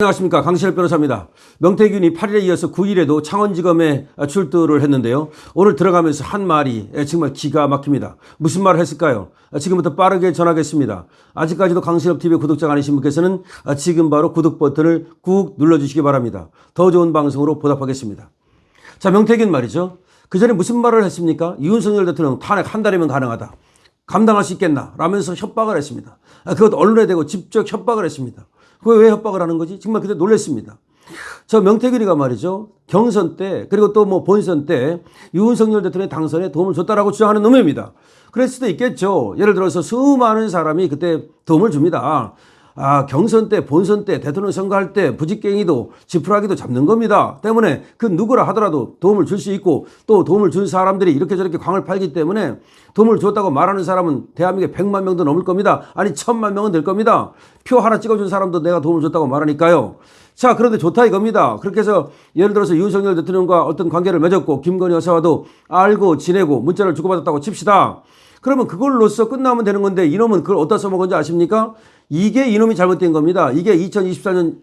안녕하십니까, 강신일 변호사입니다. 명태균이 8일에 이어서 9일에도 창원지검에 출두를 했는데요. 오늘 들어가면서 한 말이 정말 기가 막힙니다. 무슨 말을 했을까요? 지금부터 빠르게 전하겠습니다. 아직까지도 강신일TV 구독자가 아니신 분께서는 지금 바로 구독 버튼을 꾹 눌러주시기 바랍니다. 더 좋은 방송으로 보답하겠습니다. 자, 명태균 말이죠. 그 전에 무슨 말을 했습니까? 윤석열 대통령 탄핵 한 달이면 가능하다. 감당할 수 있겠나? 라면서 협박을 했습니다. 그것도 언론에 대고 직접 협박을 했습니다. 그게 왜 협박을 하는 거지? 정말 그때 놀랐습니다. 저 명태균이가 말이죠. 경선 때 그리고 또 뭐 본선 때 윤석열 대통령의 당선에 도움을 줬다라고 주장하는 놈입니다. 그럴 수도 있겠죠. 예를 들어서 수많은 사람이 그때 도움을 줍니다. 경선 때, 본선 때, 대통령 선거할 때 부직갱이도 지푸라기도 잡는 겁니다. 때문에 그 누구라 하더라도 도움을 줄 수 있고 또 도움을 준 사람들이 이렇게 저렇게 광을 팔기 때문에 도움을 줬다고 말하는 사람은 대한민국에 100만 명도 넘을 겁니다. 아니 1000만 명은 될 겁니다. 표 하나 찍어준 사람도 내가 도움을 줬다고 말하니까요. 자, 그런데 좋다 이겁니다. 그렇게 해서 예를 들어서 윤석열 대통령과 어떤 관계를 맺었고 김건희 여사와도 알고 지내고 문자를 주고받았다고 칩시다. 그러면 그걸로써 끝나면 되는 건데 이놈은 그걸 어디다 써먹은지 아십니까? 이게 이놈이 잘못된 겁니다. 이게 2024년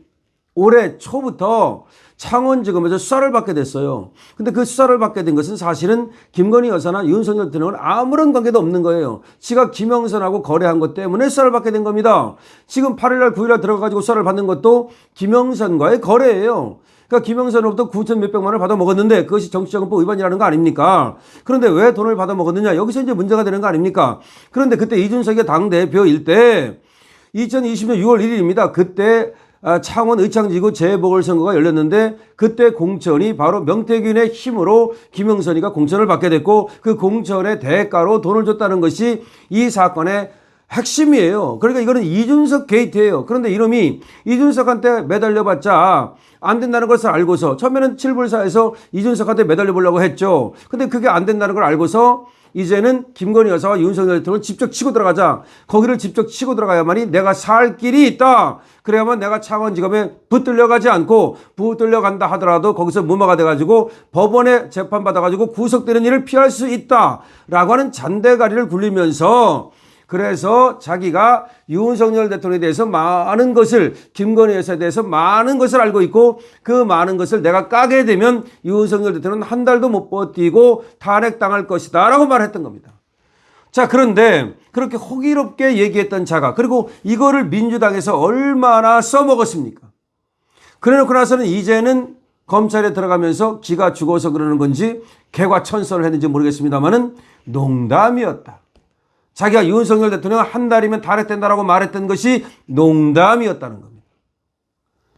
올해 초부터 창원지검에서 수사를 받게 됐어요. 근데 그 수사를 받게 된 것은 사실은 김건희 여사나 윤석열 대통령은 아무런 관계도 없는 거예요. 지가 김영선하고 거래한 것 때문에 수사를 받게 된 겁니다. 지금 8일날 9일날 들어가가지고 수사를 받는 것도 김영선과의 거래예요. 그러니까 김영선으로부터 9천 몇백만 원을 받아 먹었는데 그것이 정치자금법 위반이라는 거 아닙니까? 그런데 왜 돈을 받아 먹었느냐? 여기서 이제 문제가 되는 거 아닙니까? 그런데 그때 이준석이 당대표일 때 2020년 6월 1일입니다. 그때 창원 의창지구 재보궐선거가 열렸는데 그때 공천이 바로 명태균의 힘으로 김영선이가 공천을 받게 됐고 그 공천의 대가로 돈을 줬다는 것이 이 사건의 핵심이에요. 그러니까 이거는 이준석 게이트예요. 그런데 이놈이 이준석한테 매달려봤자 안 된다는 것을 알고서 처음에는 칠불사에서 이준석한테 매달려 보려고 했죠. 근데 그게 안 된다는 걸 알고서 이제는 김건희 여사와 윤석열 대통령을 직접 치고 들어가자. 거기를 직접 치고 들어가야만이 내가 살 길이 있다. 그래야만 내가 창원지검에 붙들려 가지 않고 붙들려 간다 하더라도 거기서 무마가 돼가지고 법원에 재판받아가지고 구속되는 일을 피할 수 있다. 라고 하는 잔대가리를 굴리면서 그래서 자기가 윤석열 대통령에 대해서 많은 것을 김건희 여사에 대해서 많은 것을 알고 있고 그 많은 것을 내가 까게 되면 윤석열 대통령은 한 달도 못 버티고 탄핵당할 것이다 라고 말했던 겁니다. 자, 그런데 그렇게 호기롭게 얘기했던 자가 그리고 이거를 민주당에서 얼마나 써먹었습니까? 그래놓고 나서는 이제는 검찰에 들어가면서 기가 죽어서 그러는 건지 개과천선을 했는지 모르겠습니다만은 농담이었다. 자기가 윤석열 대통령은 한 달이면 탄핵된다라고 말했던 것이 농담이었다는 겁니다.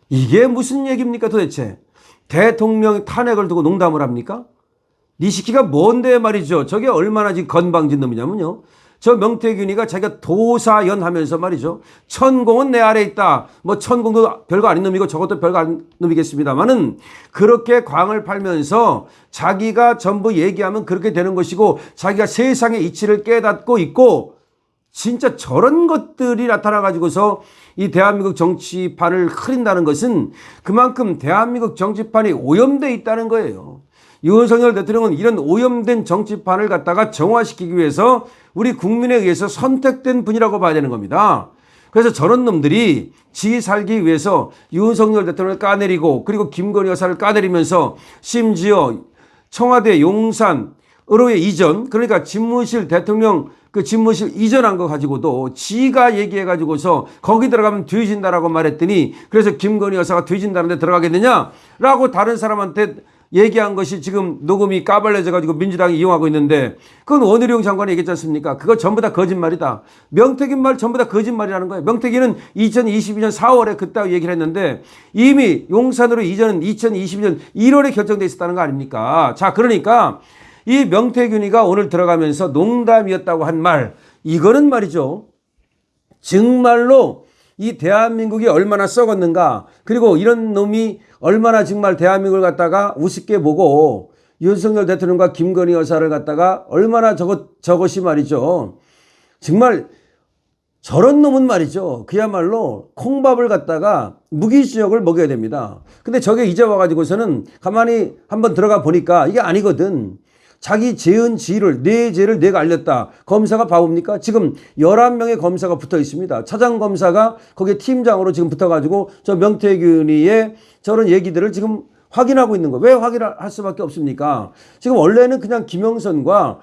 이게 무슨 얘기입니까 도대체? 대통령이 탄핵을 두고 농담을 합니까? 네 시키가 뭔데 말이죠. 저게 얼마나 지금 건방진 놈이냐면요. 저 명태균이가 자기가 도사연 하면서 말이죠. 천공은 내 아래에 있다. 뭐 천공도 별거 아닌 놈이고 저것도 별거 아닌 놈이겠습니다만은 그렇게 광을 팔면서 자기가 전부 얘기하면 그렇게 되는 것이고 자기가 세상의 이치를 깨닫고 있고 진짜 저런 것들이 나타나가지고서 이 대한민국 정치판을 흐린다는 것은 그만큼 대한민국 정치판이 오염되어 있다는 거예요. 윤석열 대통령은 이런 오염된 정치판을 갖다가 정화시키기 위해서 우리 국민에 의해서 선택된 분이라고 봐야 되는 겁니다. 그래서 저런 놈들이 지 살기 위해서 윤석열 대통령을 까내리고 그리고 김건희 여사를 까내리면서 심지어 청와대 용산으로의 이전 그러니까 집무실 대통령 그 집무실 이전한 거 가지고도 지가 얘기해 가지고서 거기 들어가면 뒤진다라고 말했더니 그래서 김건희 여사가 뒤진다는 데 들어가겠느냐라고 다른 사람한테 얘기한 것이 지금 녹음이 까발려져 가지고 민주당이 이용하고 있는데 그건 원희룡 장관이 얘기했지 않습니까? 그거 전부 다 거짓말이다. 명태균 말 전부 다 거짓말이라는 거예요. 명태균은 2022년 4월에 그따위 얘기를 했는데 이미 용산으로 이전은 2022년 1월에 결정돼 있었다는 거 아닙니까? 자, 그러니까 이 명태균이가 오늘 들어가면서 농담이었다고 한 말 이거는 말이죠. 정말로 이 대한민국이 얼마나 썩었는가 그리고 이런 놈이 얼마나 정말 대한민국을 갖다가 우습게 보고 윤석열 대통령과 김건희 여사를 갖다가 얼마나 저것이 말이죠. 정말 저런 놈은 말이죠. 그야말로 콩밥을 갖다가 무기지역을 먹여야 됩니다. 근데 저게 이제 와가지고서는 가만히 한번 들어가 보니까 이게 아니거든. 자기 재은 지위를, 내 죄를 내가 알렸다. 검사가 바보입니까? 지금 11명의 검사가 붙어 있습니다. 차장검사가 거기에 팀장으로 지금 붙어가지고 저 명태균이의 저런 얘기들을 지금 확인하고 있는 거예요. 왜 확인할 수밖에 없습니까? 지금 원래는 그냥 김영선과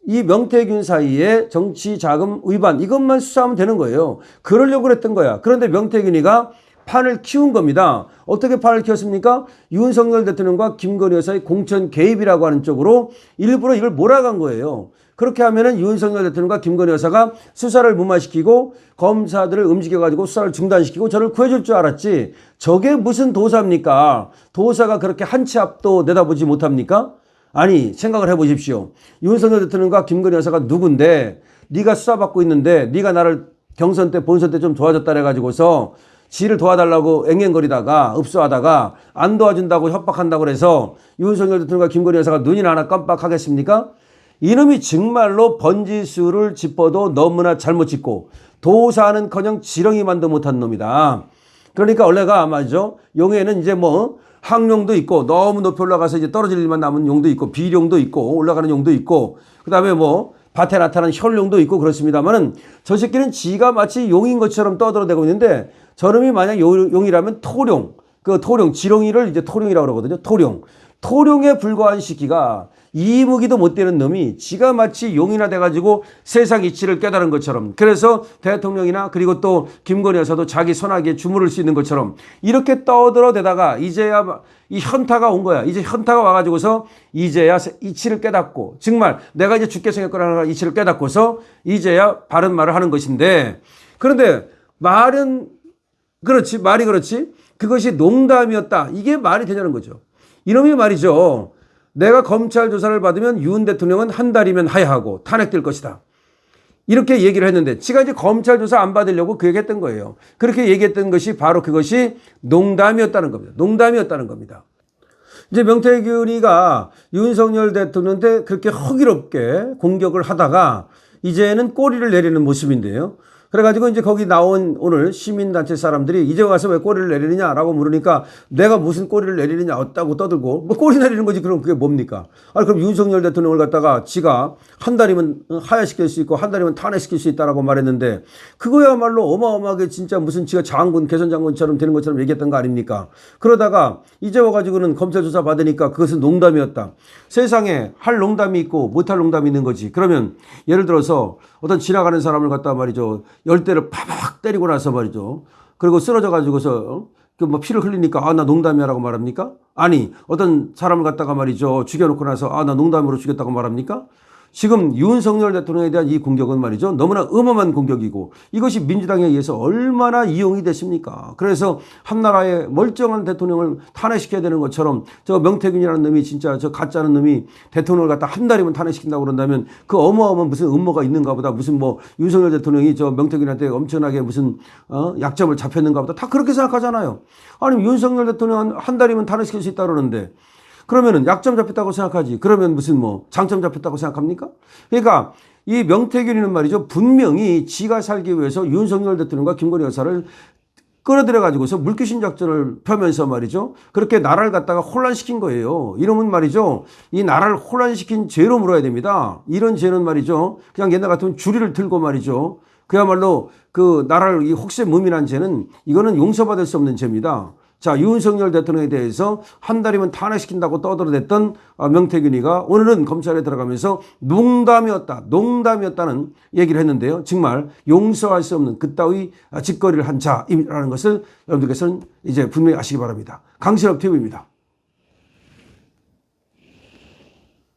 이 명태균 사이에 정치 자금 위반 이것만 수사하면 되는 거예요. 그러려고 그랬던 거야. 그런데 명태균이가 판을 키운 겁니다. 어떻게 판을 키웠습니까? 윤석열 대통령과 김건희 여사의 공천 개입이라고 하는 쪽으로 일부러 이걸 몰아간 거예요. 그렇게 하면은 윤석열 대통령과 김건희 여사가 수사를 무마시키고 검사들을 움직여가지고 수사를 중단시키고 저를 구해줄 줄 알았지. 저게 무슨 도사입니까? 도사가 그렇게 한 치 앞도 내다보지 못합니까? 아니, 생각을 해보십시오. 윤석열 대통령과 김건희 여사가 누군데 네가 수사받고 있는데 네가 나를 경선 때 본선 때 좀 도와줬다 해가지고서 지를 도와달라고 앵앵거리다가 읍소하다가 안 도와준다고 협박한다고 그래서 윤석열 대통령과 김건희 여사가 눈이나 하나 깜빡하겠습니까? 이놈이 정말로 번지수를 짚어도 너무나 잘못 짚고 도사는커녕 지렁이만도 못한 놈이다. 그러니까 원래가 말이죠. 용에는 이제 뭐 항용도 있고 너무 높이 올라가서 이제 떨어질 일만 남은 용도 있고 비룡도 있고 올라가는 용도 있고 그다음에 뭐 밭에 나타난 혈룡도 있고 그렇습니다만은 저 새끼는 지가 마치 용인 것처럼 떠들어대고 있는데 저놈이 만약 용이라면 토룡, 그 토룡, 지렁이를 이제 토룡이라고 그러거든요. 토룡에 불과한 시기가 이무기도 못 되는 놈이 지가 마치 용이나 돼가지고 세상 이치를 깨달은 것처럼 그래서 대통령이나 그리고 또 김건희 여사도 자기 손아귀에 주무를 수 있는 것처럼 이렇게 떠들어대다가 이제야 이 현타가 온 거야. 이제 현타가 와가지고서 이제야 이치를 깨닫고 정말 내가 이제 죽게 생겼구나 이치를 깨닫고서 이제야 바른 말을 하는 것인데 그런데 말은 그렇지 말이 그렇지 그것이 농담이었다. 이게 말이 되냐는 거죠. 이놈이 말이죠. 내가 검찰 조사를 받으면 윤 대통령은 한 달이면 하야하고 탄핵될 것이다. 이렇게 얘기를 했는데 지가 이제 검찰 조사 안 받으려고 그 얘기했던 거예요. 그렇게 얘기했던 것이 바로 그것이 농담이었다는 겁니다. 농담이었다는 겁니다. 이제 명태균이가 윤석열 대통령한테 그렇게 허기롭게 공격을 하다가 이제는 꼬리를 내리는 모습인데요. 그래가지고 이제 거기 나온 오늘 시민단체 사람들이 이제 와서 왜 꼬리를 내리느냐라고 물으니까 내가 무슨 꼬리를 내리느냐 어따고 떠들고 뭐 꼬리 내리는 거지 그럼 그게 뭡니까? 아니 그럼 윤석열 대통령을 갖다가 지가 한 달이면 하야시킬 수 있고 한 달이면 탄핵시킬 수 있다라고 말했는데 그거야말로 어마어마하게 진짜 무슨 지가 장군 개선장군처럼 되는 것처럼 얘기했던 거 아닙니까? 그러다가 이제 와가지고는 검찰 조사 받으니까 그것은 농담이었다. 세상에 할 농담이 있고 못할 농담이 있는 거지. 그러면 예를 들어서 어떤 지나가는 사람을 갖다 말이죠. 열대를 파박 때리고 나서 말이죠. 그리고 쓰러져 가지고서 그 뭐 피를 흘리니까 아 나 농담이야라고 말합니까? 아니 어떤 사람을 갖다가 말이죠. 죽여놓고 나서 아 나 농담으로 죽였다고 말합니까? 지금 윤석열 대통령에 대한 이 공격은 말이죠. 너무나 어마어마한 공격이고 이것이 민주당에 의해서 얼마나 이용이 됐습니까? 그래서 한나라의 멀쩡한 대통령을 탄핵시켜야 되는 것처럼 저 명태균이라는 놈이 진짜 저 가짜는 놈이 대통령을 갖다 한 달이면 탄핵시킨다고 그런다면 그 어마어마한 무슨 음모가 있는가 보다 무슨 뭐 윤석열 대통령이 저 명태균한테 엄청나게 무슨 약점을 잡혔는가 보다 다 그렇게 생각하잖아요. 아니 윤석열 대통령 한 달이면 탄핵시킬 수 있다 그러는데 그러면은 약점 잡혔다고 생각하지. 그러면 무슨 뭐 장점 잡혔다고 생각합니까? 그러니까 이 명태균이는 말이죠. 분명히 지가 살기 위해서 윤석열 대통령과 김건희 여사를 끌어들여 가지고서 물귀신 작전을 펴면서 말이죠. 그렇게 나라를 갖다가 혼란시킨 거예요. 이놈은 말이죠. 이 나라를 혼란시킨 죄로 물어야 됩니다. 이런 죄는 말이죠. 그냥 옛날 같으면 주리를 들고 말이죠. 그야말로 그 나라를 이 혹세무민한 죄는 이거는 용서받을 수 없는 죄입니다. 자, 윤석열 대통령에 대해서 한 달이면 탄핵시킨다고 떠들어댔던 명태균이가 오늘은 검찰에 들어가면서 농담이었다는 얘기를 했는데요. 정말 용서할 수 없는 그따위 짓거리를 한 자라는 것을 여러분들께서는 이제 분명히 아시기 바랍니다. 강신업 TV입니다.